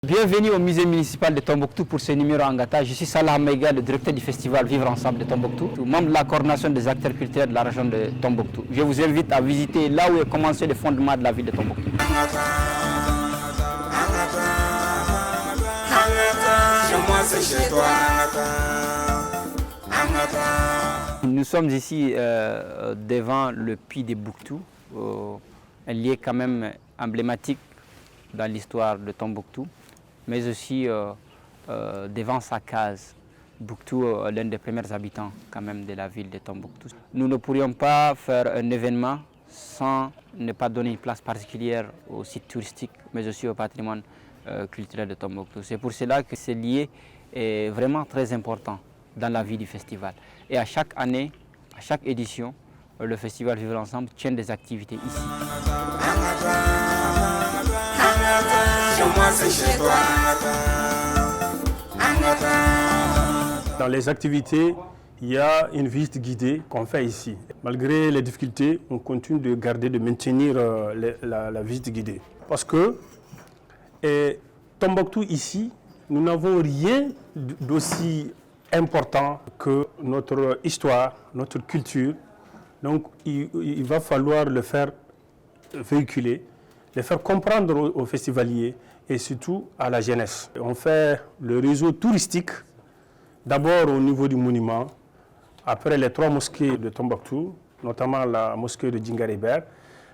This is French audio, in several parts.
Bienvenue au musée municipal de Tombouctou pour ce numéro Angata. Je suis Salah Meiga, le directeur du festival Vivre Ensemble de Tombouctou, membre de la coordination des acteurs culturels de la région de Tombouctou. Je vous invite à visiter là où est commencé le fondement de la ville de Tombouctou. Nous sommes ici devant le puits de Bouctou, un lieu quand même emblématique dans l'histoire de Tombouctou, mais aussi devant sa case. Bouctou, l'un des premiers habitants quand même de la ville de Tombouctou. Nous ne pourrions pas faire un événement sans ne pas donner une place particulière au site touristique, mais aussi au patrimoine culturel de Tombouctou. C'est pour cela que ce lieu est vraiment très important dans la vie du festival. Et à chaque année, à chaque édition, le festival Vivre Ensemble tient des activités ici. Dans les activités, il y a une visite guidée qu'on fait ici. Malgré les difficultés, on continue de maintenir la visite guidée. Parce que Tombouctou ici, nous n'avons rien d'aussi important que notre histoire, notre culture. Donc il va falloir le faire véhiculer, le faire comprendre aux festivaliers et surtout à la jeunesse. On fait le réseau touristique, d'abord au niveau du monument, après les 3 mosquées de Tombouctou, notamment la mosquée de Djingaribert,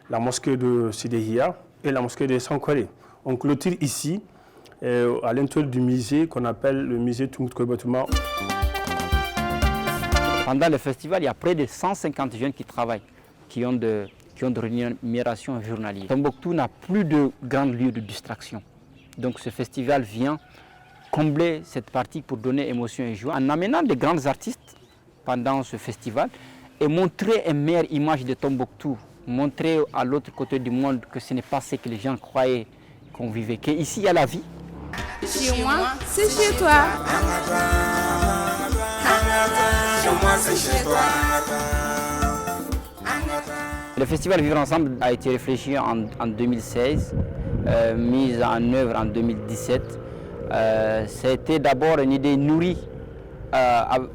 la mosquée de Sidéhia et la mosquée de Sankoré. On clôture ici, à l'intérieur du musée qu'on appelle le musée Tombouctou Bâtiment. Pendant le festival, il y a près de 150 jeunes qui travaillent, qui ont de rémunération journalière. Tombouctou n'a plus de grands lieux de distraction. Donc ce festival vient combler cette partie pour donner émotion et joie en amenant de grands artistes pendant ce festival et montrer une meilleure image de Tombouctou, montrer à l'autre côté du monde que ce n'est pas ce que les gens croyaient qu'on vivait, qu'ici il y a la vie. Chez moi, c'est chez toi. Le festival Vivre Ensemble a été réfléchi en 2016, mis en œuvre en 2017. C'était d'abord une idée nourrie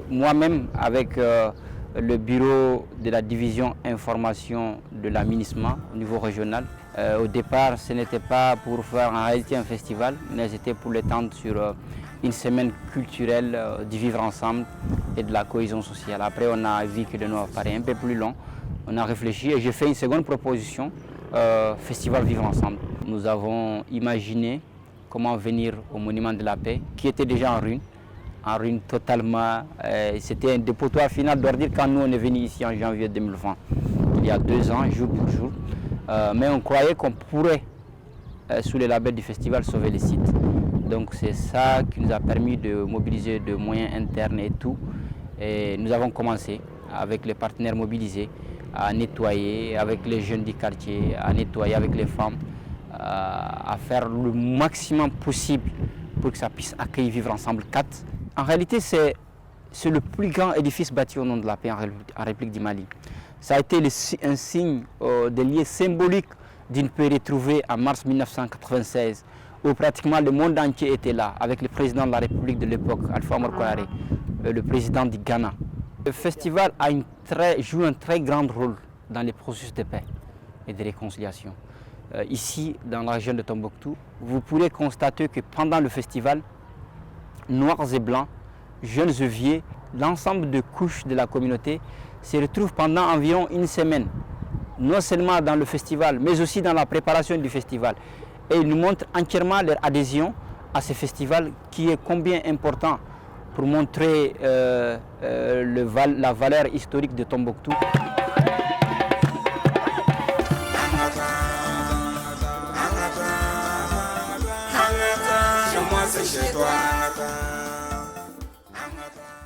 moi-même avec le bureau de la division information de la MINISMA au niveau régional. Au départ, ce n'était pas pour faire en réalité un festival, mais c'était pour l'étendre sur une semaine culturelle du vivre ensemble et de la cohésion sociale. Après, on a vu que le nom paraît un peu plus long. On a réfléchi et j'ai fait une seconde proposition, Festival Vivre Ensemble. Nous avons imaginé comment venir au Monument de la Paix, qui était déjà en ruine totalement. C'était un dépotoir final d'ordures quand nous on est venu ici en janvier 2020, il y a 2 ans, jour pour jour. Mais on croyait qu'on pourrait, sous le label du festival, sauver le site. Donc c'est ça qui nous a permis de mobiliser de moyens internes et tout. Et nous avons commencé avec les partenaires mobilisés à nettoyer avec les jeunes du quartier, à nettoyer avec les femmes, à faire le maximum possible pour que ça puisse accueillir Vivre Ensemble 4. En réalité, c'est le plus grand édifice bâti au nom de la paix en République du Mali. Ça a été un signe de lieu symbolique d'une paix retrouvée en mars 1996, où pratiquement le monde entier était là, avec le président de la République de l'époque, Alpha Oumar Konaré, le président du Ghana. Le festival joue un très grand rôle dans les processus de paix et de réconciliation. Ici, dans la région de Tombouctou, vous pourrez constater que pendant le festival, noirs et blancs, jeunes et vieux, l'ensemble de couches de la communauté se retrouvent pendant environ une semaine, non seulement dans le festival, mais aussi dans la préparation du festival. Et ils nous montrent entièrement leur adhésion à ce festival qui est combien important pour montrer la valeur historique de Tombouctou. Chez moi, c'est chez toi.